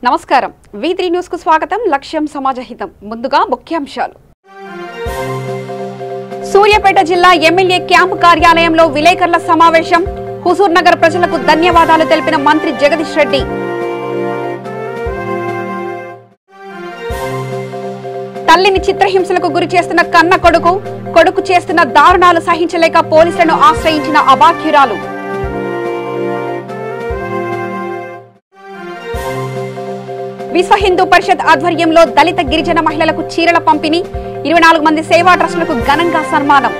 నమస్కారం V3 news కు స్వాగతం లక్ష్యం సమాజహితం ముందుగా ముఖ్యాంశాలు సూర్యాపేట జిల్లా ఎమ్మెల్యే క్యాంప్ కార్యాలయంలో విలేకరుల సమావేశం హుజూర్ నగర్ ప్రజలకు ధన్యవాదాలు తెలిపిన మంత్రి జగదీష్ రెడ్డి తల్లిని చిత్రహింసలకు గురి చేస్తున్న కన్న కొడుకు చేస్తున్న దారుణాలు సహించలేక పోలీసులను ఆశ్రయించిన అభాగ్యురాలు విశ్వ హిందూ పరిషత్ ఆధ్వర్యంలో దళిత గిరిజన మహిళలకు చీరల పంపిణీ 24 మంది సేవా ట్రస్టులకు ఘనంగా సన్మానం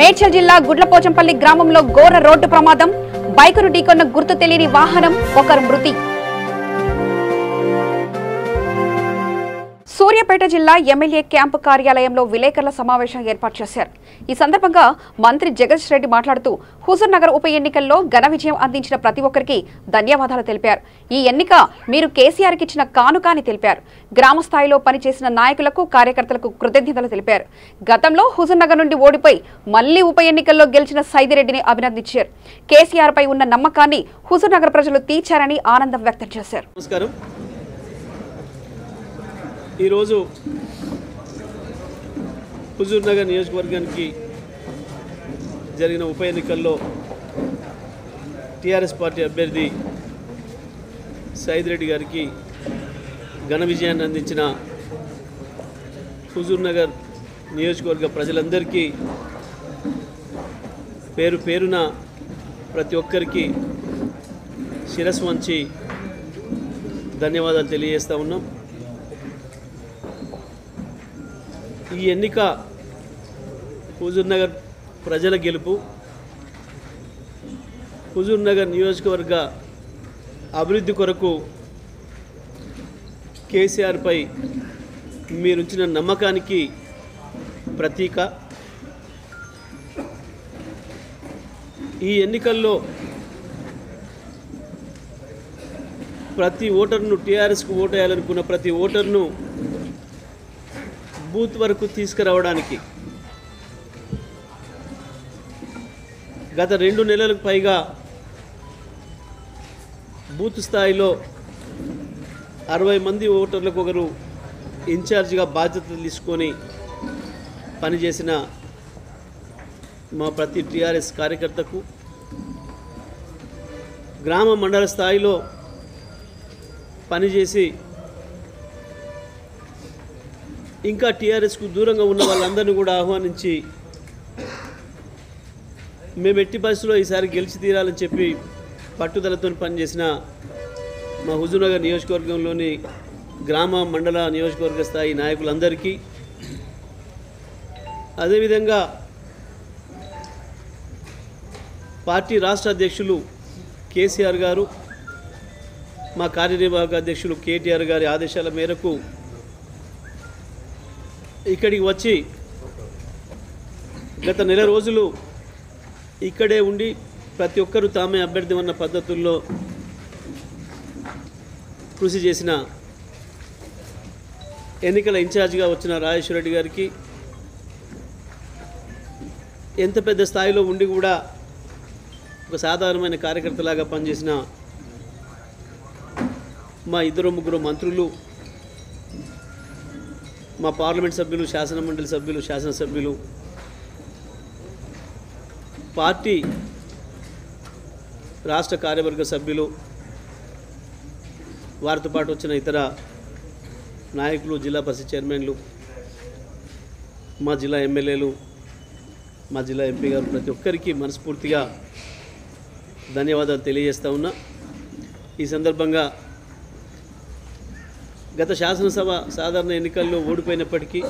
మేడ్చల్ జిల్లా గుడ్లపోచంపల్లి గ్రామంలో ఘోర రోడ్డు ప్రమాదం బైకును ఢీకొన్న గుర్తు తెలియని వాహనం ఒకరు మృతి సూర్యాపేట జిల్లా ఎమ్మెల్యే క్యాంపు కార్యాలయంలో విలేకరుల సమావేశం ఏర్పాటు చేశారు. ఈ సందర్భంగా మంత్రి జగదీష్ రెడ్డి మాట్లాడుతూ హుజూర్ నగర్ ఉప ఎన్నికల్లో ఘన విజయం అందించిన ప్రతి ఒక్కరికి ధన్యవాదాలు తెలిపారు. ఈ ఎన్నిక మీరు కేసీఆర్కి ఇచ్చిన కానుక అని తెలిపారు. గ్రామ స్థాయిలో పనిచేసిన నాయకులకు కార్యకర్తలకు కృతజ్ఞతలు తెలిపారు. గతంలో హుజూర్ నగర్ నుండి ఓడిపోయి మళ్లీ ఉప ఎన్నికల్లో గెలిచిన సైదిరెడ్డిని అభినందించారు. కేసీఆర్ పై ఉన్న నమ్మకాన్ని హుజూర్ నగర్ ప్రజలు తీర్చారని ఆనందం వ్యక్తం చేశారు. ఈరోజు హుజూర్ నగర్ నియోజకవర్గానికి జరిగిన ఉప ఎన్నికల్లో టీఆర్ఎస్ పార్టీ అభ్యర్థి సైదిరెడ్డి గారికి ఘన విజయాన్ని అందించిన హుజూర్ నగర్ నియోజకవర్గ ప్రజలందరికీ పేరు పేరున ప్రతి ఒక్కరికి శిరస్సు వంచి ధన్యవాదాలు తెలియజేస్తూ ఉన్నాం. ఈ ఎన్నిక హుజూర్ నగర్ ప్రజల గెలుపు, హుజూర్ నగర్ నియోజకవర్గ అభివృద్ధి కొరకు కేసీఆర్పై మీరుంచిన నమ్మకానికి ప్రతీక. ఈ ఎన్నికల్లో ప్రతి ఓటర్ను టీఆర్ఎస్కు ఓటు వేయాలనుకున్న ప్రతి ఓటర్ను బూత్ వరకు తీసుకురావడానికి గత 2 నెలలకు పైగా బూత్ స్థాయిలో 60 మంది ఓటర్లకు ఒకరు ఇన్ఛార్జిగా బాధ్యతలు తీసుకొని పనిచేసిన మా ప్రతి టీఆర్ఎస్ కార్యకర్తకు, గ్రామ మండల స్థాయిలో పనిచేసి ఇంకా టీఆర్ఎస్కు దూరంగా ఉన్న వాళ్ళందరినీ కూడా ఆహ్వానించి మేము ఎట్టి పరిస్థితుల్లో ఈసారి గెలిచి తీరాలని చెప్పి పట్టుదలతో పనిచేసిన మా హుజూర్ నగర్ నియోజకవర్గంలోని గ్రామ మండల నియోజకవర్గ స్థాయి నాయకులందరికీ, అదేవిధంగా పార్టీ రాష్ట్ర అధ్యక్షులు కేసీఆర్ గారు, మా కార్యనిర్వాహక అధ్యక్షులు కేటీఆర్ గారి ఆదేశాల మేరకు ఇక్కడికి వచ్చి గత నెల రోజులు ఇక్కడే ఉండి ప్రతి ఒక్కరూ తామే అభ్యర్థి ఉన్న పద్ధతుల్లో కృషి చేసిన ఎన్నికల ఇన్ఛార్జిగా వచ్చిన రాజేశ్వర రెడ్డి గారికి, ఎంత పెద్ద స్థాయిలో ఉండి కూడా ఒక సాధారణమైన కార్యకర్తలాగా పనిచేసిన మా 2-3 మంత్రులు, మా పార్లమెంట్ సభ్యులు, శాసనమండలి సభ్యులు, శాసనసభ్యులు, పార్టీ రాష్ట్ర కార్యవర్గ సభ్యులు, వారితో పాటు వచ్చిన ఇతర నాయకులు, జిల్లా పరిషత్ చైర్మన్లు, మా జిల్లా ఎమ్మెల్యేలు, మా జిల్లా ఎంపీ గారు, ప్రతి ఒక్కరికి మనస్ఫూర్తిగా ధన్యవాదాలు తెలియజేస్తూ ఉన్నా. ఈ సందర్భంగా గత శాసనసభ సాధారణ ఎన్నికల్లో ఓడిపోయినప్పటికీ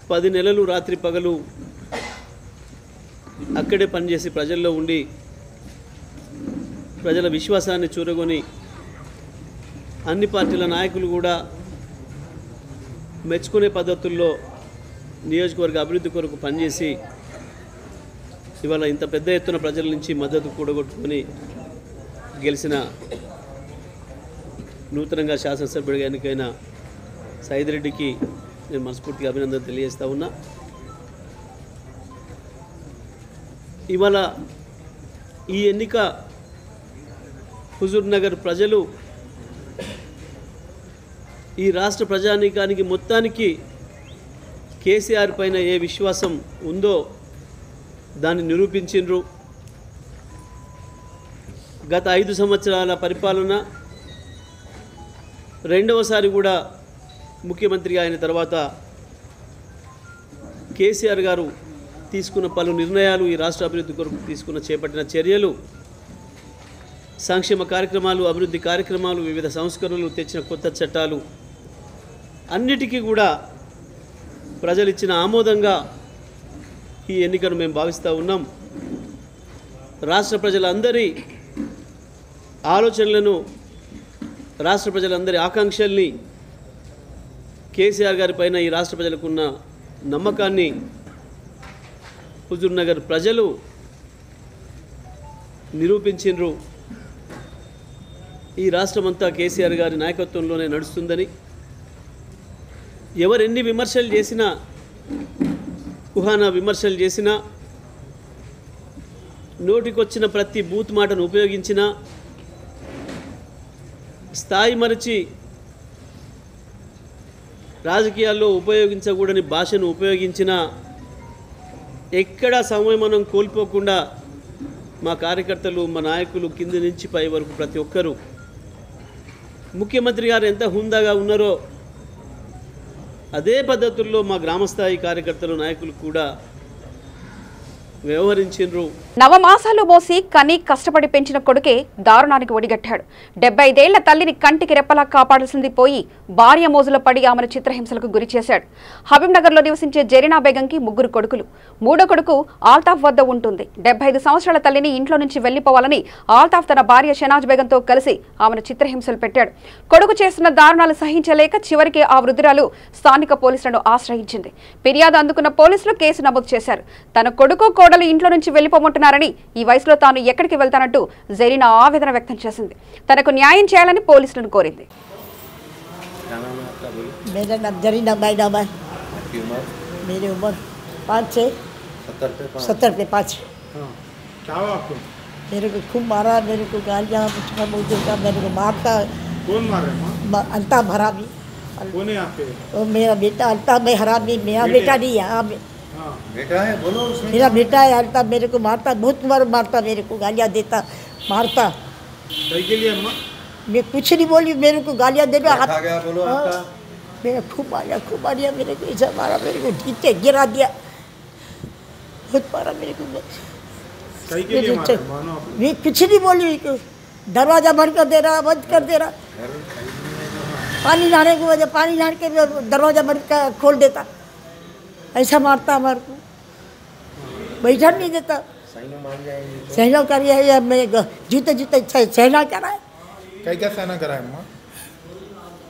10 నెలలు రాత్రి పగలు అక్కడే పనిచేసి ప్రజల్లో ఉండి ప్రజల విశ్వాసాన్ని చూరగొని అన్ని పార్టీల నాయకులు కూడా మెచ్చుకునే పద్ధతుల్లో నియోజకవర్గ అభివృద్ధి కొరకు పనిచేసి ఇవాళ ఇంత పెద్ద ఎత్తున ప్రజల నుంచి మద్దతు కూడగొట్టుకొని గెలిచిన నూతనంగా శాసనసభ్యుడిగా ఎన్నికైన సైదిరెడ్డికి నేను మనస్ఫూర్తిగా అభినందనలు తెలియజేస్తా ఉన్నా. ఇవాళ ఈ ఎన్నిక హుజూర్ నగర్ ప్రజలు ఈ రాష్ట్ర ప్రజానీకానికి మొత్తానికి కేసీఆర్ పైన ఏ విశ్వాసం ఉందో దాన్ని నిరూపించిండ్రు. గత 5 సంవత్సరాల పరిపాలన రెండవసారి కూడా ముఖ్యమంత్రిగా అయిన తర్వాత కేసీఆర్ గారు తీసుకున్న పలు నిర్ణయాలు, ఈ రాష్ట్ర అభివృద్ధి కొరకు చేపట్టిన చర్యలు, సంక్షేమ కార్యక్రమాలు, అభివృద్ధి కార్యక్రమాలు, వివిధ సంస్కరణలు, తెచ్చిన కొత్త చట్టాలు అన్నిటికీ కూడా ప్రజలు ఇచ్చిన ఆమోదంగా ఈ ఎన్నికను మేము భావిస్తూ ఉన్నాం. రాష్ట్ర ప్రజలందరి ఆలోచనలను, రాష్ట్ర ప్రజలందరి ఆకాంక్షల్ని, కేసీఆర్ గారి పైన ఈ రాష్ట్ర ప్రజలకున్న నమ్మకాన్ని హుజూర్ నగర్ ప్రజలు నిరూపించిండ్రు. ఈ రాష్ట్రమంతా కేసీఆర్ గారి నాయకత్వంలోనే నడుస్తుందని, ఎవరెన్ని విమర్శలు చేసినా, కుహానా విమర్శలు చేసినా, నోటికొచ్చిన ప్రతి బూత్ మాటను ఉపయోగించినా, స్థాయి మరచి రాజకీయాల్లో ఉపయోగించకూడని భాషను ఉపయోగించిన, ఎక్కడా సంయమనం కోల్పోకుండా మా కార్యకర్తలు, మా నాయకులు కింది నుంచి పై వరకు ప్రతి ఒక్కరూ ముఖ్యమంత్రి గారు ఎంత హుందాగా ఉన్నారో అదే పద్ధతుల్లో మా గ్రామస్థాయి కార్యకర్తలు, నాయకులు కూడా వ్యవహరించిండ్రు. నవమాసాలు మోసి కని కష్టపడి పెంచిన కొడుకే దారుణానికి ఒడిగట్టాడు. 75 ఏళ్ల తల్లిని కంటికి రెప్పలా కాపాడాల్సింది పోయి భార్య మోజులో పడి ఆమెను చిత్రహింసలకు గురి చేశాడు. హబీబ్నగర్లో నివసించే జరీనా బేగంకి 3 కొడుకులు. 3వ కొడుకు ఆల్తాఫ్ వద్ద ఉంటుంది. 75 సంవత్సరాల తల్లిని ఇంట్లో నుంచి వెళ్లిపోవాలని ఆల్తాఫ్ తన భార్య షనాజ్ బేగంతో కలిసి ఆమెను చిత్రహింసలు పెట్టాడు. కొడుకు చేస్తున్న దారుణాలు సహించలేక చివరికి ఆ వృద్ధురాలు స్థానిక పోలీసులను ఆశ్రయించింది. ఫిర్యాదు అందుకున్న పోలీసులు కేసు నమోదు చేశారు. తన కొడుకు, కోడలు ఇంట్లో నుంచి వెళ్లిపోమంటున్నారని, ఈ వయసులో తాను ఎక్కడికి వెళ్తానంటూ జరీనా ఆవేదన వ్యక్తం చేసింది. తనకు న్యాయం చేయాలని పోలీసులను కోరింది. मेरा नाम जरीना बाई नाम है। मेरी उम्र 5 70 पे 5। क्या हुआ आपको? मेरे को खूब मारा, मेरे को गालियाँ मुझे का, मेरे को मारता। कौन मारे? अल्ताफ हरामी। कौन है आपके? वो मेरा बेटा अल्ताफ में हरामी, मेरा बेटा नहीं है। हाँ बेटा है, बोलो उसमें। मेरा बेटा है अल्ताफ, मेरे को मारता, बहुत बार मारता, मेरे को गालियाँ देता, मारता। कहीं के लिए अम्मा? मैं कुछ नहीं बोली, मेरे को गालियाँ देना। आ गया बोलो आपका? मेरा खूब मारा, मेरे को ऐसा मारा, मेरे को नीचे गिरा दिया, बहुत मारा मेरे को। कहीं के लिए मारा? मानो आप। मैं कुछ नहीं बोली, दरवाजा बंद कर दे रहा, बंद कर दे रहा। पानी नहाने की वजह, पानी नहाने के दरवाजा बंद कर खोल देता, ऐसा मारता हमारे को, बैठा नहीं देता। सहना करिए, मैं जूते सहना कराए। कहीं क्या सहना कराए अम्मा?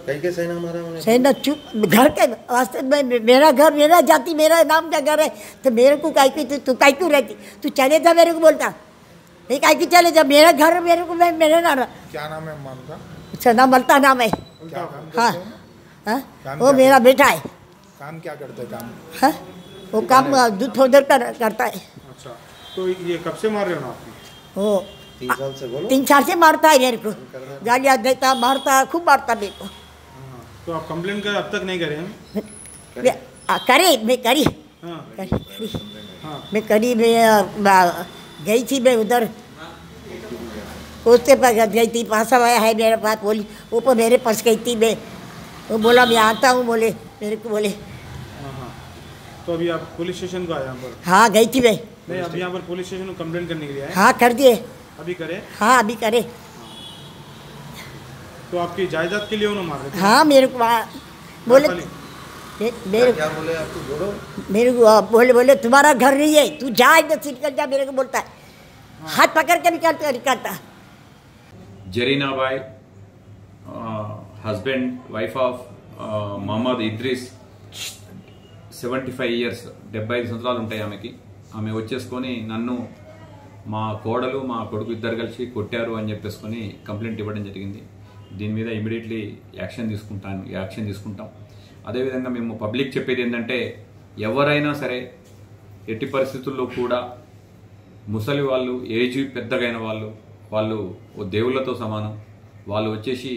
कहीं के सहना मारा उन्हें? सहना चुप, घर के वास्ते में, मेरा घर, मेरा जाति, मेरा नाम का घर है, तो मेरे को काहे की तू काहे क्यों रहती? तू चले जा, मेरे को बोलता नहीं, काहे की चले जा, मेरा घर मेरे को, मैं मेरे ना। क्या नाम है अम्मा उनका? अच्छा नाम बलता नाम है। हाँ हाँ, वो मेरा बेटा है। काम क्या करते हैं? काम? हाँ, वो काम दूध फोदर करता है। अच्छा, तो ये कब से मार रहे हो ना आपने? वो 3 साल से बोलो। 3 साल से मारता है मेरे को, गालियाँ देता, मारता, खूब मारता मेरे को। तो आप कंप्लेंट कर, अब तक नहीं करे हैं? करे, मैं करी, हाँ करी, हाँ। मैं करी, मैं गई थी, मैं उधर उसके पास गई थी, पास आया है मेरे पास, बोली वो पर मेरे पास गई थी, मैं वो बोला मैं आता हूँ, बोले मेरे को बोले। हाँ हाँ, तो अभी आप पुलिस स्टेशन को आए यहाँ पर? हाँ गई थी मैं। नहीं, अभी यहाँ पर पुलिस स्टेशन को कंप्लेंट करने के लिए आए? हाँ कर दिए। अभी करे? हाँ अभी करे। तो आपकी जायदाद के लिए उन्होंने मार रहे थे? हाँ मेरे को बोले, मेरे क्या बोले आपको? बोलो। मेरे को बोले तुम्हारा घर नहीं है, तू जा इधर से निकल जा, मेरे को बोलता है। हाथ पकड़ के निकालता। Zarina Bai, husband wife of Mohammad Idris, 75 years, 75 సంవత్సరాలు ఉంటాయి ఆమెకి. ఆమె వచ్చేసుకొని నన్ను, మా కోడలు, మా కొడుకు ఇద్దరు కలిసి కొట్టారు అని చెప్పేసుకొని కంప్లైంట్ ఇవ్వడం జరిగింది. దీని మీద ఇమీడియట్లీ యాక్షన్ తీసుకుంటాం. అదేవిధంగా మేము పబ్లిక్ చెప్పేది ఏంటంటే, ఎవరైనా సరే ఎట్టి పరిస్థితుల్లో కూడా ముసలి వాళ్ళు, ఏజ్ పెద్దగైన వాళ్ళు దేవుళ్ళతో సమానం. వాళ్ళు వచ్చేసి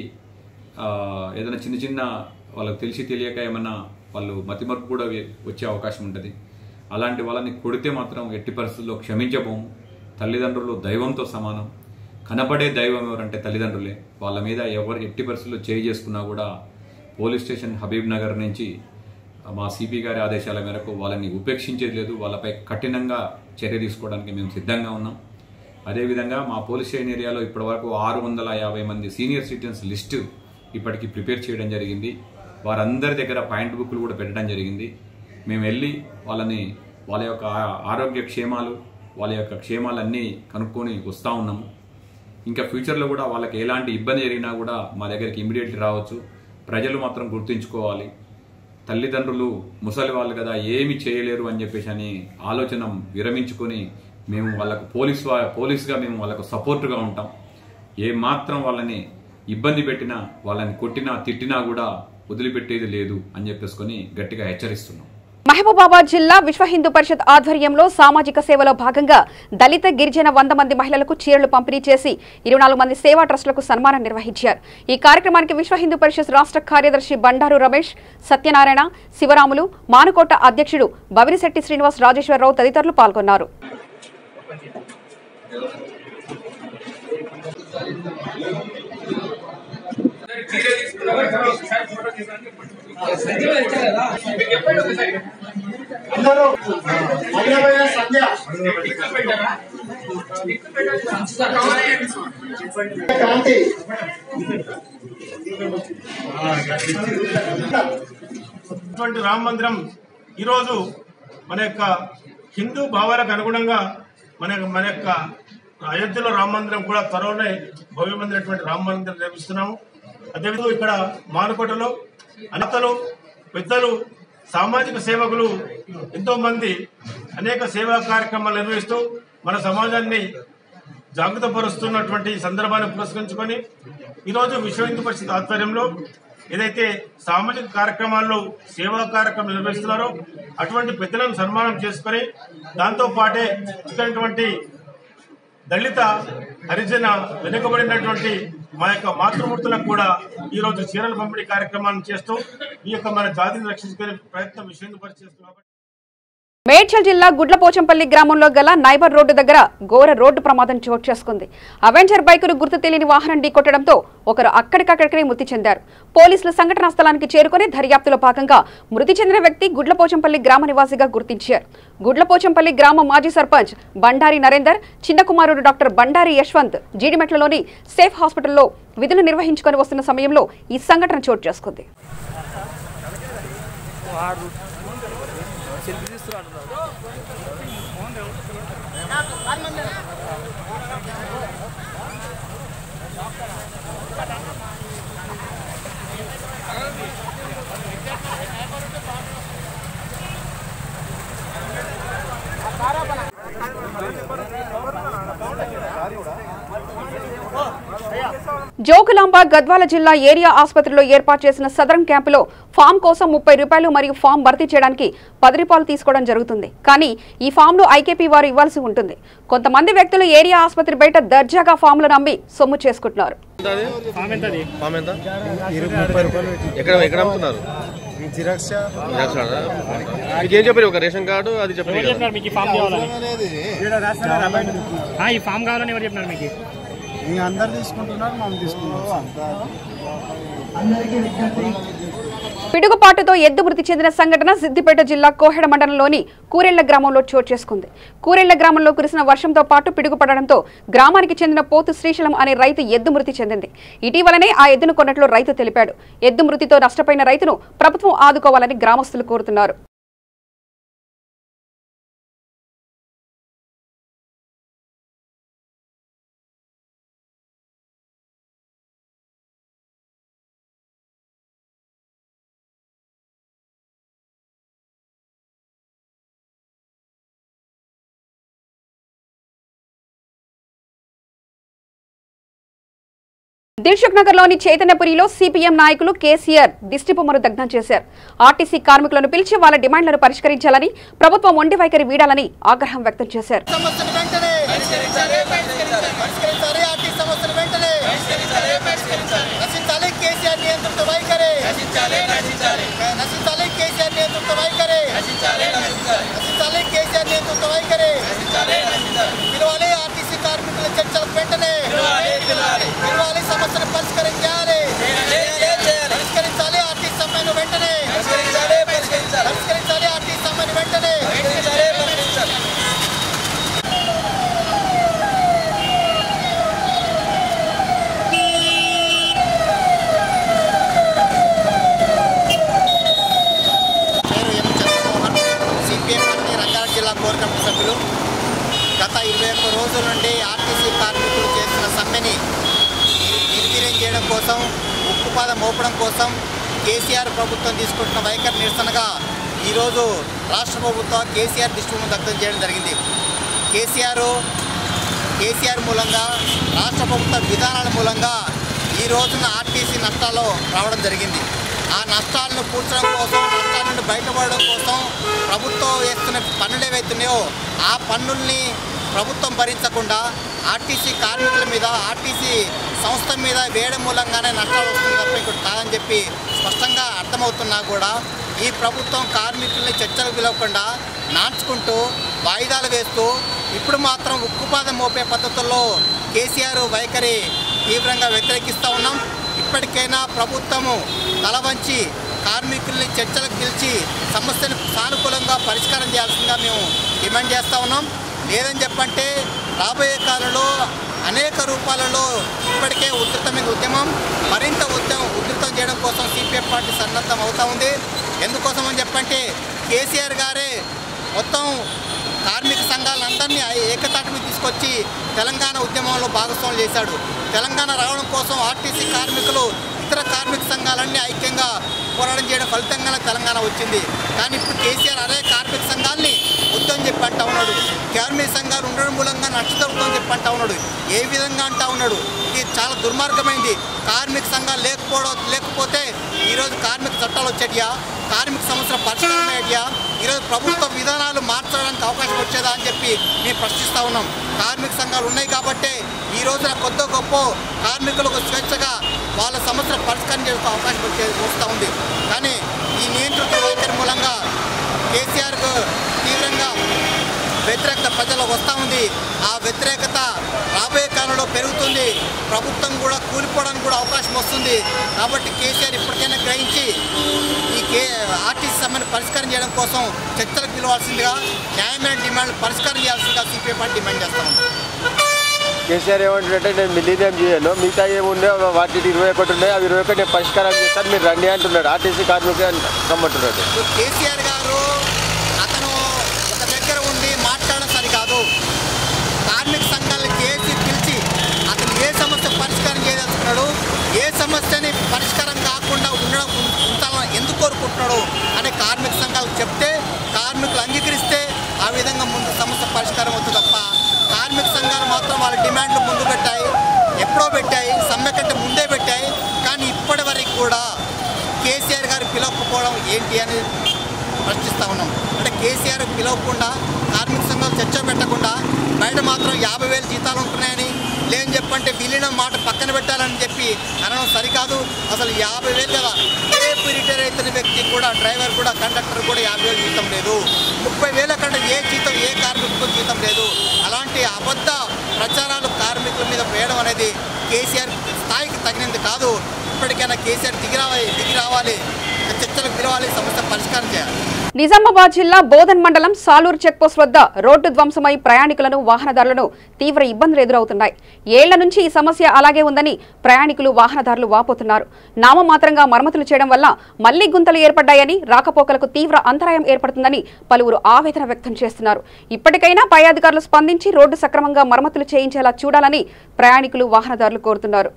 ఏదైనా చిన్న చిన్న వాళ్ళకి తెలిసి తెలియక ఏమన్నా వాళ్ళు మతిమరుపు కూడా వచ్చే అవకాశం ఉంటుంది. అలాంటి వాళ్ళని కొడితే మాత్రం ఎట్టి పరిస్థితుల్లో క్షమించబోము. తల్లిదండ్రులు దైవంతో సమానం. కనపడే దైవం ఎవరంటే తల్లిదండ్రులే. వాళ్ళ మీద ఎవరు ఎట్టి పరిస్థితుల్లో చేయి చేసుకున్నా కూడా పోలీస్ స్టేషన్ హబీబ్ నగర్ నుంచి మా సిపి గారి ఆదేశాల మేరకు వాళ్ళని ఉపేక్షించేది లేదు. వాళ్ళపై కఠినంగా చర్య తీసుకోవడానికి మేము సిద్ధంగా ఉన్నాం. అదేవిధంగా మా పోలీస్ స్టేషన్ ఏరియాలో ఇప్పటివరకు 650 మంది సీనియర్ సిటిజన్స్ లిస్టు ఇప్పటికీ ప్రిపేర్ చేయడం జరిగింది. వారందరి దగ్గర పాయింట్ బుక్లు కూడా పెట్టడం జరిగింది. మేము వెళ్ళి వాళ్ళ యొక్క ఆరోగ్య క్షేమాలు, వాళ్ళ యొక్క క్షేమాలన్నీ కనుక్కొని వస్తూ ఉన్నాము. ఇంకా ఫ్యూచర్లో కూడా వాళ్ళకి ఎలాంటి ఇబ్బంది జరిగినా కూడా మా దగ్గరికి ఇమీడియట్లీ రావచ్చు. ప్రజలు మాత్రం గుర్తుంచుకోవాలి, తల్లిదండ్రులు ముసలి వాళ్ళు కదా ఏమి చేయలేరు అని చెప్పేసి అని ఆలోచన విరమించుకొని మేము వాళ్ళకు పోలీస్గా మేము వాళ్ళకు సపోర్టుగా ఉంటాం. ఏ మాత్రం వాళ్ళని ఇబ్బంది పెట్టినా, వాళ్ళని కొట్టినా తిట్టినా కూడా వదిలిపెట్టేది లేదు అని చెప్పేసుకొని గట్టిగా హెచ్చరిస్తున్నాం. మహబూబాబాద్ జిల్లా విశ్వ హిందూ పరిషత్ ఆధ్వర్యంలో సామాజిక సేవలో భాగంగా దళిత గిరిజన 100 మంది మహిళలకు చీరలు పంపిణీ చేసి 24 మంది సేవా ట్రస్టులకు సన్మానం నిర్వహించారు. ఈ కార్యక్రమానికి విశ్వ హిందూ పరిషత్ రాష్ట్ర కార్యదర్శి బండారు రమేష్, సత్యనారాయణ, శివరాములు, మానుకోట అధ్యక్షుడు బవిరిశెట్టి శ్రీనివాస్ రాజేశ్వరరావు తదితరులు పాల్గొన్నారు. రామ మందిరం ఈరోజు మన యొక్క హిందూ భావాలకు అనుగుణంగా మన యొక్క అయోధ్యలో రామ మందిరం కూడా త్వరలోనే భవ్యమైనటువంటి రామ మందిరం నిర్మిస్తున్నాము. అదేవిధంగా ఇక్కడ మానుకోటలో అన్నతలు, పెద్దలు, సామాజిక సేవకులు ఎంతో మంది అనేక సేవా కార్యక్రమాలు నిర్వహిస్తూ మన సమాజాన్ని జాగృతపరుస్తున్నటువంటి సందర్భాన్ని పురస్కరించుకొని ఈరోజు విశ్వ హిందూ పరిషత్ ఆధ్వర్యంలో ఏదైతే సామాజిక కార్యక్రమాల్లో సేవా కార్యక్రమాలు నిర్వహిస్తున్నారో అటువంటి పెద్దలను సన్మానం చేసుకొని దాంతో పాటే ఇటువంటి దళిత, హరిజన, వెనుకబడినటువంటి మా యొక్క మాతృమూర్తులకు కూడా ఈరోజు చీరల పంపిణీ కార్యక్రమాన్ని చేస్తూ ఈ యొక్క మన జాతిని రక్షించుకునే ప్రయత్నం విశ్వ హిందూ పరిషత్ చేస్తున్నాం. మేడ్చల్ జిల్లా గుడ్లపోచంపల్లి గ్రామంలో గల నైబర్ రోడ్డు దగ్గర ఘోర రోడ్డు ప్రమాదం చోటు చేసుకుంది. అవెంజర్ బైకును గుర్తు తెలియని వాహనం ఢీకొట్టడంతో ఒకరు అక్కడికక్కడికే మృతి చెందారు. పోలీసులు సంఘటనా స్థలానికి చేరుకుని దర్యాప్తులో భాగంగా మృతి చెందిన వ్యక్తి గుడ్లపోచంపల్లి గ్రామ నివాసిగా గుర్తించారు. గుడ్లపోచంపల్లి గ్రామ మాజీ సర్పంచ్ బండారి నరేందర్, చిన్న కుమారుడు డాక్టర్ బండారి యశ్వంత్ జీడిమెట్లలోని సేఫ్ హాస్పిటల్లో విధులు నిర్వహించుకొని వస్తున్న సమయంలో ఈ సంఘటన చోటు చేసుకుంది. జోగులాంబ గద్వాల జిల్లా ఏరియా ఆసుపత్రిలో ఏర్పాటు చేసిన సదరన్ క్యాంపులో ఫామ్ కోసం 30 రూపాయలు మరియు ఫామ్ భర్తీ చేయడానికి 10 రూపాయలు తీసుకోవడం జరుగుతుంది. కానీ ఈ ఫామ్ను ఐకేపీ వారు ఇవ్వాల్సి ఉంటుంది. కొంతమంది వ్యక్తులు ఏరియా ఆసుపత్రి బయట దర్జాగా ఫామ్లను అమ్మి సొమ్ము చేసుకుంటున్నారు. రేషన్ కార్డు అది చెప్పారు. ఈ ఫామ్ కావాలని ఎవరు చెప్పినారు మీకు? అందరు తీసుకుంటున్నారు, మనం తీసుకుంటున్నాం. పిడుగుపాటుతో ఎద్దు మృతి చెందిన సంఘటన సిద్దిపేట జిల్లా కోహెడ మండలంలోని కూరెళ్ల గ్రామంలో చోటు చేసుకుంది. కూరెళ్ల గ్రామంలో కురిసిన వర్షంతో పాటు పిడుగు పడడంతో గ్రామానికి చెందిన పోతు శ్రీశైలం అనే రైతు ఎద్దు మృతి చెందింది. ఇటీవలనే ఆ ఎద్దును కొన్నట్లు రైతు తెలిపాడు. ఎద్దు మృతితో నష్టపోయిన రైతును ప్రభుత్వం ఆదుకోవాలని గ్రామస్తులు కోరుతున్నారు. దిల్సుఖ్ నగర్లోని చైతన్యపురిలో సిపిఎం నాయకులు కేసీఆర్ దిష్టిబొమ్మను దగ్ధం చేశారు. ఆర్టీసీ కార్మికులను పిలిచి వాళ్ళ డిమాండ్లను పరిష్కరించాలని, ప్రభుత్వం మొండి వైఖరి వీడాలని ఆగ్రహం వ్యక్తం చేశారు. పరిష్కరించాలి ఆర్టీసీ సమస్యలు వెంటనే నశించాలి కేసీఆర్ నియంత్రిత వైఖరి నశించాలి కేసీఆర్ నియంత్రిత వైఖరి నశించాలి కేసీఆర్ నియంత్రిత వైఖరి పిలవాలి ఆర్టీసీ కార్మికుల చర్చలకు వెంటనే పిలవాలి సమస్యను పరిష్కరించాలి ఆర్టీసీ సమ్మెను వెంటనే పరిష్కరించాలి ఆర్టీసీ సమ్మెను వెంటనే కోర్ కమిటీ సభ్యులు గత 21 రోజుల నుండి ఆర్టీసీ కార్మికులు చేస్తున్న సమ్మెని నిర్వీర్యం చేయడం కోసం ఉక్కుపాదం మోపడం కోసం కేసీఆర్ ప్రభుత్వం తీసుకుంటున్న వైఖరి నిరసనగా ఈరోజు రాష్ట్ర ప్రభుత్వం కేసీఆర్ దిష్టిబొమ్మ దగ్ధం చేయడం జరిగింది. కేసీఆర్ మూలంగా రాష్ట్ర ప్రభుత్వ విధానాల మూలంగా ఈ రోజున ఆర్టీసీ నష్టాల్లో రావడం జరిగింది. ఆ నష్టాలను పూడ్చడం కోసం, నష్టాల నుండి బయటపడడం కోసం ప్రభుత్వం వేస్తున్న పన్నులు ఏవైతున్నాయో ఆ పన్నుల్ని ప్రభుత్వం భరించకుండా ఆర్టీసీ కార్మికుల మీద, ఆర్టీసీ సంస్థ మీద వేయడం మూలంగానే నష్టాలు వస్తుంది తప్ప ఇంకోటి కాదని చెప్పి స్పష్టంగా అర్థమవుతున్నా కూడా ఈ ప్రభుత్వం కార్మికుల్ని చర్చలకు పిలవకుండా నార్చుకుంటూ వాయిదాలు వేస్తూ ఇప్పుడు మాత్రం ఉక్కుపాదం మోపే పద్ధతుల్లో కేసీఆర్ వైఖరి తీవ్రంగా వ్యతిరేకిస్తూ ఉన్నాం. ఇప్పటికైనా ప్రభుత్వము తల వంచి కార్మికుల్ని చర్చలకు పిలిచి సమస్యను సానుకూలంగా పరిష్కారం చేయాల్సిందిగా మేము డిమాండ్ చేస్తూ ఉన్నాం. లేదని చెప్పంటే రాబోయే కాలంలో అనేక రూపాలలో ఇప్పటికే ఉధృతమైన ఉద్యమం మరింత ఉధృతం చేయడం కోసం సిపిఎం పార్టీ సన్నద్ధం అవుతూ ఉంది. ఎందుకోసం అని చెప్పంటే కేసీఆర్ గారే మొత్తం కార్మిక సంఘాలందరినీ ఏకతాటి మీద తీసుకొచ్చి తెలంగాణ ఉద్యమంలో భాగస్వాములు చేశాడు. తెలంగాణ రావడం కోసం ఆర్టీసీ కార్మికులు, ఇతర కార్మిక సంఘాలన్నీ ఐక్యంగా పోరాటం చేయడం ఫలితంగానే తెలంగాణ వచ్చింది. కానీ ఇప్పుడు కేసీఆర్ అదే కార్మిక సంఘాలని వద్దని చెప్పి అంటా ఉన్నాడు. కార్మిక సంఘాలు ఉండడం మూలంగా నష్టపోతుందని చెప్పి అంటా ఉన్నాడు. ఏ విధంగా అంటా ఉన్నాడు? ఇది చాలా దుర్మార్గమైంది. కార్మిక సంఘాలు లేకపోతే ఈరోజు కార్మిక చట్టాలు వచ్చేటియా, కార్మిక సమస్యల పరిష్కారం అయ్యేటియా, ఈరోజు ప్రభుత్వ విధానాలు మార్చడానికి అవకాశం వచ్చేదా అని చెప్పి మేము ప్రశ్నిస్తూ ఉన్నాం. కార్మిక సంఘాలు ఉన్నాయి కాబట్టే ఈ రోజున కొద్ది గొప్ప కార్మికులకు స్వేచ్ఛగా వాళ్ళ సమస్యల పరిష్కారం చేసే అవకాశం వస్తూ ఉంది. కానీ ఈ నియంత్రిత వైఖరి మూలంగా కేసీఆర్కు తీవ్రంగా వ్యతిరేకత ప్రజలకు వస్తూ ఉంది. ఆ వ్యతిరేకత రాబోయే కాలంలో పెరుగుతుంది. ప్రభుత్వం కూడా కూలిపోవడానికి కూడా అవకాశం వస్తుంది. కాబట్టి కేసీఆర్ ఇప్పటికైనా గ్రహించి ఈ ఆర్టీసీ సమ్మెను పరిష్కారం చేయడం కోసం చర్చలకు పిలవాల్సిందిగా, న్యాయమైన డిమాండ్లు పరిష్కారం చేయాల్సిందిగా సిపిఐ పార్టీ డిమాండ్ చేస్తా ఉంది. కేసీఆర్ ఏమంటున్నట్టే నేను మిలీనియం చేయను, మిగతా ఏముండే వాటి 21 ఉన్నాయి, అవి 21 నేను పరిష్కారం చేస్తాను, మీరు రండి అంటున్నాడు. ఆర్టీసీ కార్మికులు రమ్మంటున్నాడు. కేసీఆర్ గారు అతను ఒక దగ్గర ఉండి మాట్లాడడం సరికాదు. కార్మిక సంఘాలను చేసి పిలిచి అతను ఏ సమస్య పరిష్కారం చేయదలుచుకున్నాడు, ఏ సమస్యని పరిష్కారం కాకుండా ఉంచాలని ఎందుకు కోరుకుంటున్నాడు అని కార్మిక సంఘాలకు చెప్తే, కార్మికులు అంగీకరిస్తే ఆ విధంగా ముందు సమస్య పరిష్కారం అవుతుంది తప్ప కార్మిక సంఘాలు మాత్రం వాళ్ళ డిమాండ్లు ముందు పెట్టాయి, ఎప్పుడో పెట్టాయి, సమ్మె కంటే ముందే పెట్టాయి. కానీ ఇప్పటి వరకు కూడా కేసీఆర్ గారు పిలవకపోవడం ఏంటి అని ప్రశ్నిస్తూ ఉన్నాం. అంటే కేసీఆర్ పిలవకుండా, కార్మిక సంఘాలు చర్చ పెట్టకుండా బయట మాత్రం 50,000 జీతాలు ఉంటున్నాయని, లేని చెప్పంటే విలీనం మాట పక్కన పెట్టాలని చెప్పి అనడం సరికాదు. అసలు 50,000 కదా, రేపు రిటైర్ అవుతున్న వ్యక్తి కూడా, డ్రైవర్ కూడా, కండక్టర్ కూడా 50,000 జీతం లేదు. 30,000 కంటే ఏ జీతం, ఏ కార్మికులకు జీతం లేదు. అలాంటి అబద్ధ ప్రచారాలు కార్మికుల మీద వేయడం అనేది కేసీఆర్ స్థాయికి తగినది కాదు. ఇప్పటికైనా కేసీఆర్ దిగి రావాలి, చర్చలకు పిలవాలి, సమస్య పరిష్కారం చేయాలి. నిజామాబాద్ జిల్లా బోధన్ మండలం సాలూరు చెక్పోస్ట్ వద్ద రోడ్డు ధ్వంసమై ప్రయాణికులను, వాహనదారులను తీవ్ర ఇబ్బందులు ఎదురవుతున్నాయి. ఏళ్ల నుంచి ఈ సమస్య అలాగే ఉందని ప్రయాణికులు, వాహనదారులు వాపోతున్నారు. నామమాత్రంగా మరమ్మతులు చేయడం వల్ల మళ్లీ గుంతలు ఏర్పడ్డాయని, రాకపోకలకు తీవ్ర అంతరాయం ఏర్పడుతుందని పలువురు ఆవేదన వ్యక్తం చేస్తున్నారు. ఇప్పటికైనా పై అధికారులు స్పందించి రోడ్డు సక్రమంగా మరమ్మతులు చేయించేలా చూడాలని ప్రయాణికులు, వాహనదారులు కోరుతున్నారు.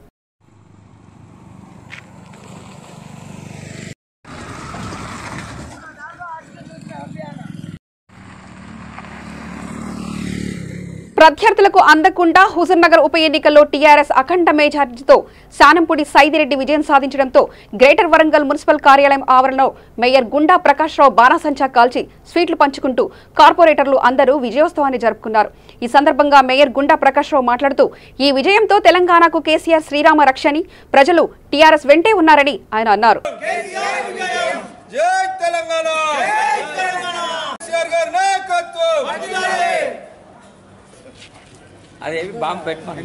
ప్రత్యర్థులకు అందకుండా హుజూర్నగర్ ఉప ఎన్నికల్లో టీఆర్ఎస్ అఖండ మెజారిటీతో శానంపూడి సైదిరెడ్డి విజయం సాధించడంతో గ్రేటర్ వరంగల్ మున్సిపల్ కార్యాలయం ఆవరణలో మేయర్ గుండా ప్రకాష్ రావు బాణాసంచా కాల్చి స్వీట్లు పంచుకుంటూ కార్పొరేటర్లు అందరూ విజయోత్సవాన్ని జరుపుకున్నారు. ఈ సందర్భంగా మేయర్ గుండా ప్రకాష్ రావు మాట్లాడుతూ ఈ విజయంతో తెలంగాణకు కేసీఆర్ శ్రీరామ రక్షని ప్రజలు టీఆర్ఎస్ వెంటే ఉన్నారని ఆయన అన్నారు. అదేవి బాంబు పెట్టమని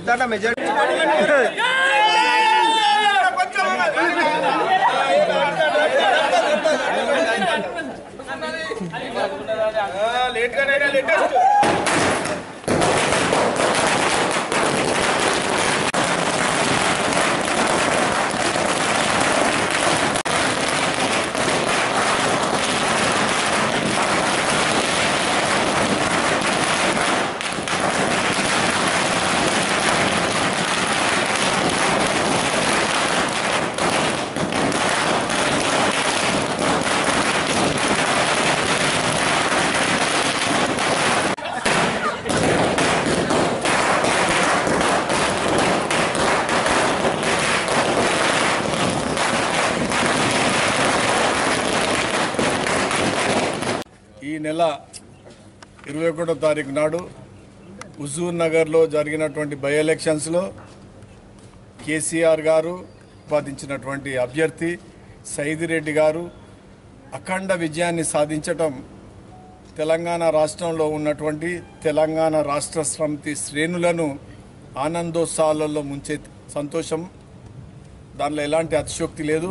ఈ నెల 21వ తారీఖు నాడు హుజూర్ నగర్లో జరిగినటువంటి బై ఎలక్షన్స్లో కేసీఆర్ గారు ఉపాదించినటువంటి అభ్యర్థి సైదిరెడ్డి గారు అఖండ విజయాన్ని సాధించటం తెలంగాణ రాష్ట్రంలో ఉన్నటువంటి తెలంగాణ రాష్ట్ర సమితి శ్రేణులను ఆనందోత్సాహాలలో ముంచే సంతోషం. దానిలో ఎలాంటి అతిశయోక్తి లేదు.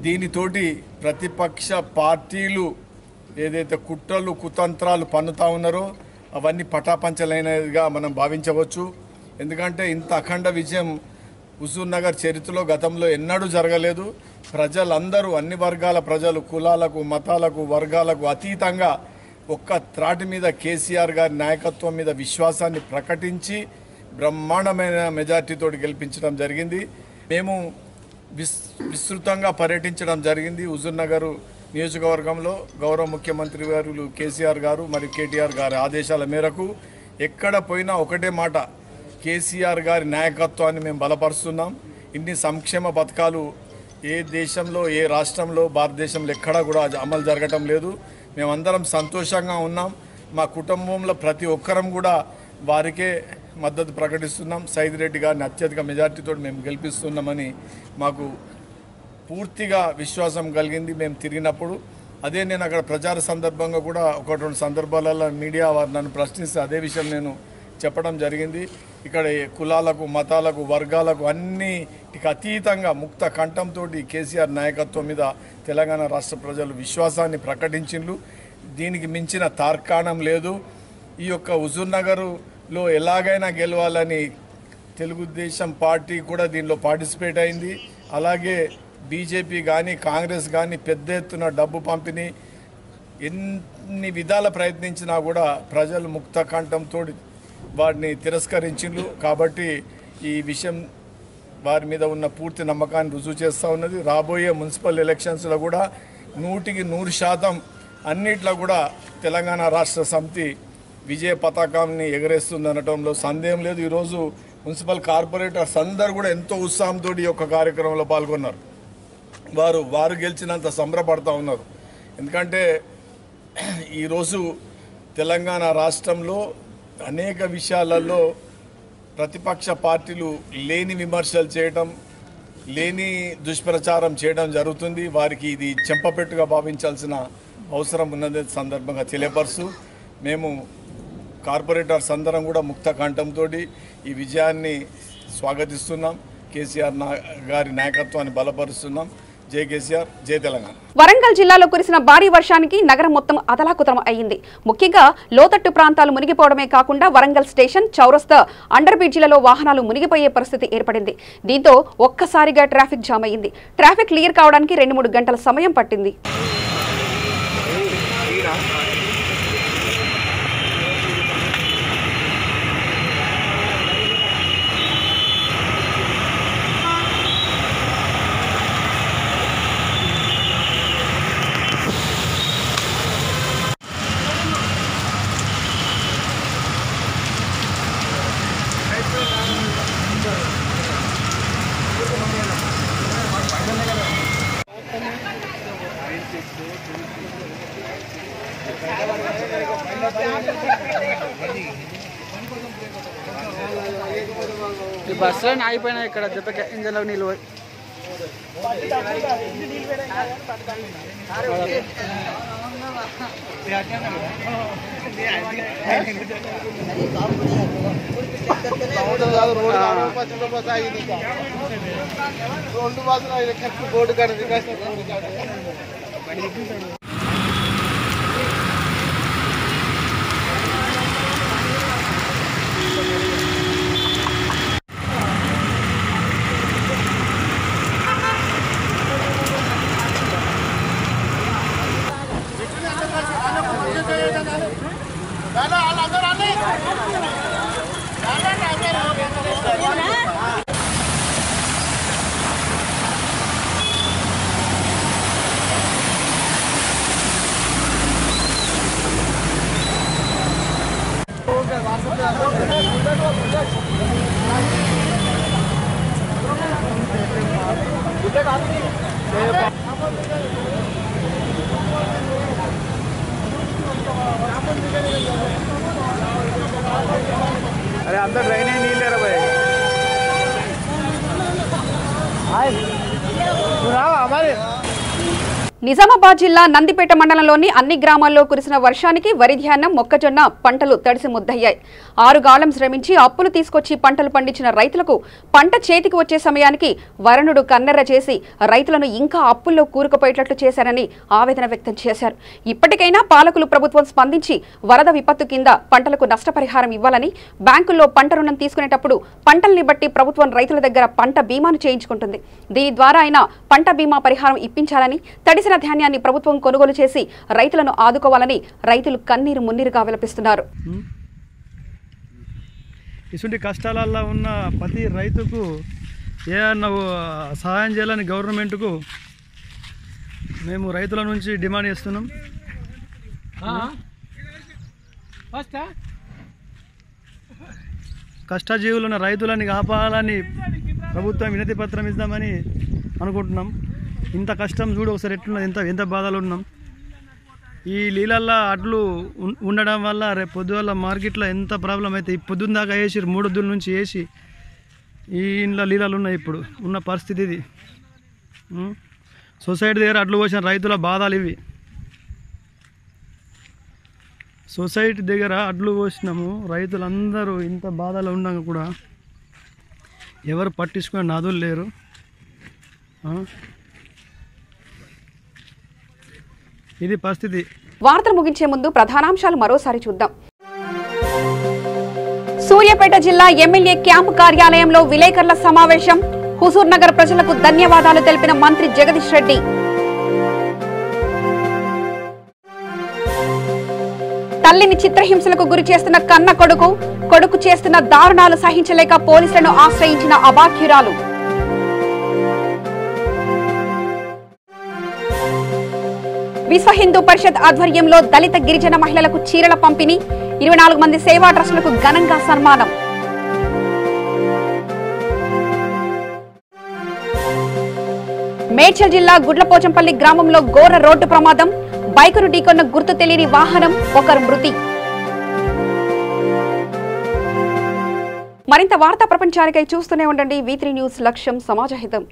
దీనితోటి ప్రతిపక్ష పార్టీలు ఏదైతే కుట్రలు కుతంత్రాలు పన్నుతా ఉన్నారో అవన్నీ పటాపంచలైనదిగా మనం భావించవచ్చు. ఎందుకంటే ఇంత అఖండ విజయం హుజూర్ నగర్ చరిత్రలో గతంలో ఎన్నడూ జరగలేదు. ప్రజలందరూ అన్ని వర్గాల ప్రజలు కులాలకు మతాలకు వర్గాలకు అతీతంగా ఒక్క త్రాటి మీద కేసీఆర్ గారి నాయకత్వం మీద విశ్వాసాన్ని ప్రకటించి బ్రహ్మాండమైన మెజార్టీతో గెలిపించడం జరిగింది. మేము విస్తృతంగా పర్యటించడం జరిగింది. హుజూర్ నగర్ నియోజకవర్గంలో గౌరవ ముఖ్యమంత్రి గారు కేసీఆర్ గారు మరియు కేటీఆర్ గారి ఆదేశాల మేరకు ఎక్కడ పోయినా ఒకటే మాట, కేసీఆర్ గారి నాయకత్వాన్ని మేము బలపరుస్తున్నాం. ఇన్ని సంక్షేమ పథకాలు ఏ దేశంలో ఏ రాష్ట్రంలో భారతదేశంలో ఎక్కడా కూడా అమలు జరగటం లేదు. మేమందరం సంతోషంగా ఉన్నాం. మా కుటుంబంలో ప్రతి ఒక్కరం కూడా వారికే మద్దతు ప్రకటిస్తున్నాం. సైదిరెడ్డి గారిని అత్యధిక మెజార్టీతో మేము గెలిపిస్తున్నామని మాకు పూర్తిగా విశ్వాసం కలిగింది మేము తిరిగినప్పుడు. అదే నేను అక్కడ ప్రచార సందర్భంగా కూడా ఒకటి రెండు సందర్భాలలో మీడియా వారు నన్ను ప్రశ్నిస్తే అదే విషయం నేను చెప్పడం జరిగింది. ఇక్కడ కులాలకు మతాలకు వర్గాలకు అన్నిటికి అతీతంగా ముక్త కంఠంతో కేసీఆర్ నాయకత్వం మీద తెలంగాణ రాష్ట్ర ప్రజలు విశ్వాసాన్ని ప్రకటించిండ్రు. దీనికి మించిన తార్కాణం లేదు. ఈ యొక్క హుజూర్ నగర్లో ఎలాగైనా గెలవాలని తెలుగుదేశం పార్టీ కూడా దీనిలో పార్టిసిపేట్ అయింది. అలాగే బీజేపీ కానీ కాంగ్రెస్ కానీ పెద్ద ఎత్తున డబ్బు పంపిణీ ఎన్ని విధాల ప్రయత్నించినా కూడా ప్రజలు ముక్త కంఠంతో వారిని తిరస్కరించిండ్రు. కాబట్టి ఈ విషయం వారి మీద ఉన్న పూర్తి నమ్మకాన్ని రుజువు చేస్తూ ఉన్నది. రాబోయే మున్సిపల్ ఎలక్షన్స్లో కూడా 100% అన్నిట్లో కూడా తెలంగాణ రాష్ట్ర సమితి విజయ పతాకాన్ని ఎగరేస్తుంది అనటంలో సందేహం లేదు. ఈరోజు మున్సిపల్ కార్పొరేటర్స్ అందరూ కూడా ఎంతో ఉత్సాహంతో ఈ యొక్క కార్యక్రమంలో పాల్గొన్నారు. వారు గెలిచినంత సంబరపడుతూ ఉన్నారు. ఎందుకంటే ఈరోజు తెలంగాణ రాష్ట్రంలో అనేక విషయాలలో ప్రతిపక్ష పార్టీలు లేని విమర్శలు చేయడం, లేని దుష్ప్రచారం చేయడం జరుగుతుంది. వారికి ఇది చెంపపెట్టుగా భావించాల్సిన అవసరం ఉన్నది సందర్భంగా తెలియపరుస్తూ మేము కార్పొరేటర్స్ అందరం కూడా ముక్త కంఠంతో ఈ విజయాన్ని స్వాగతిస్తున్నాం. కేసీఆర్ గారి నాయకత్వాన్ని బలపరుస్తున్నాం. జై కేసీఆర్, జై తెలంగాణ. వరంగల్ జిల్లాలో కురిసిన భారీ వర్షానికి నగరం మొత్తం అతలాకుతలం అయింది. ముఖ్యంగా లోతట్టు ప్రాంతాలు మునిగిపోవడమే కాకుండా వరంగల్ స్టేషన్, చౌరస్తా, అండర్ బ్రిడ్జిలలో వాహనాలు మునిగిపోయే పరిస్థితి ఏర్పడింది. దీంతో ఒక్కసారిగా ట్రాఫిక్ జామ్ అయింది. ట్రాఫిక్ క్లియర్ కావడానికి 2-3 గంటల సమయం పట్టింది. ఈ బస్సులో ఆగిపోయినా ఇక్కడ దెబ్బకి ఇంజన్లో నీళ్ళు బోర్డు కాడ अरे अंदर ड्रेनेज नहीं ले रहा भाई हमारे నిజామాబాద్ జిల్లా నందిపేట మండలంలోని అన్ని గ్రామాల్లో కురిసిన వర్షానికి వరి ధాన్యం మొక్కజొన్న పంటలు తడిసి ముద్దయ్యాయి. 6 గాలం శ్రమించి అప్పులు తీసుకొచ్చి పంటలు పండించిన రైతులకు పంట చేతికి వచ్చే సమయానికి వరుణుడు కన్నెర్ర చేసి రైతులను ఇంకా అప్పుల్లో కూరుకుపోయేటట్లు చేశారని ఆవేదన వ్యక్తం చేశారు. ఇప్పటికైనా పాలకులు ప్రభుత్వం స్పందించి వరద విపత్తు కింద పంటలకు నష్టపరిహారం ఇవ్వాలని, బ్యాంకుల్లో పంట రుణం తీసుకునేటప్పుడు పంటల్ని బట్టి ప్రభుత్వం రైతుల దగ్గర పంట బీమాను చేయించుకుంటుంది. దీని ద్వారా అయినా పంట బీమా పరిహారం ఇప్పించాలని, తడిసిన ధాన్యాన్ని ప్రభుత్వం కొనుగోలు చేసి రైతులను ఆదుకోవాలని రైతులు కన్నీరు మున్నీరుగా విలపిస్తున్నారు. ఇటువంటి కష్టాలలో ఉన్న ప్రతి రైతుకు ఏమన్నా సహాయం చేయాలని గవర్నమెంట్కు మేము రైతుల నుంచి డిమాండ్ చేస్తున్నాం. కష్టజీవులున్న రైతులని కాపాడాలని ప్రభుత్వం వినతి పత్రం ఇద్దామని అనుకుంటున్నాం. ఇంత కష్టం చూడు ఒకసారి ఎట్లున్నది, ఎంత బాధలు ఉన్నాం. ఈ నీళ్ళల్లో అడ్లు ఉండడం వల్ల రేపు పొద్దువల్ల మార్కెట్లో ఎంత ప్రాబ్లం అయితే ఈ పొద్దున్న దాకా వేసి 3 వద్దుల నుంచి వేసి ఈ ఇంట్లో నీళ్ళు ఉన్నాయి. ఇప్పుడు ఉన్న పరిస్థితి ఇది. సొసైటీ దగ్గర అడ్లు పోసిన రైతుల బాధలు ఇవి. సొసైటీ దగ్గర అడ్లు పోసినాము, రైతులందరూ ఇంత బాధలు ఉండగా కూడా ఎవరు పట్టించుకునే నాదులు లేరు. ఇది పరిస్థితి. వార్తలు ముగించే ముందు ప్రధానాంశాలు మరోసారి చూద్దాం. సూర్యాపేట జిల్లా ఎమ్మెల్యే క్యాంపు కార్యాలయంలో విలేకరుల సమావేశం. హుజూర్ నగర్ ప్రజలకు ధన్యవాదాలు తెలిపిన మంత్రి జగదీష్ రెడ్డి. తల్లిని చిత్రహింసలకు గురి చేస్తున్న కన్న కొడుకు చేస్తున్న దారుణాలు సహించలేక పోలీసులను ఆశ్రయించిన అభాగ్యురాలు. విశ్వ హిందూ పరిషత్ ఆధ్వర్యంలో దళిత గిరిజన మహిళలకు చీరల పంపిణీ. 24 మంది సేవా ట్రస్టులకు ఘనంగా సన్మానం. మేడ్చల్ జిల్లా గుడ్లపోచంపల్లి గ్రామంలో ఘోర రోడ్డు ప్రమాదం. బైకును ఢీకొన్న గుర్తు తెలియని వాహనం, ఒకరు మృతి. మరింత వార్తా ప్రపంచానికై చూస్తూనే ఉండండి V3 న్యూస్. లక్ష్యం సమాజహితం.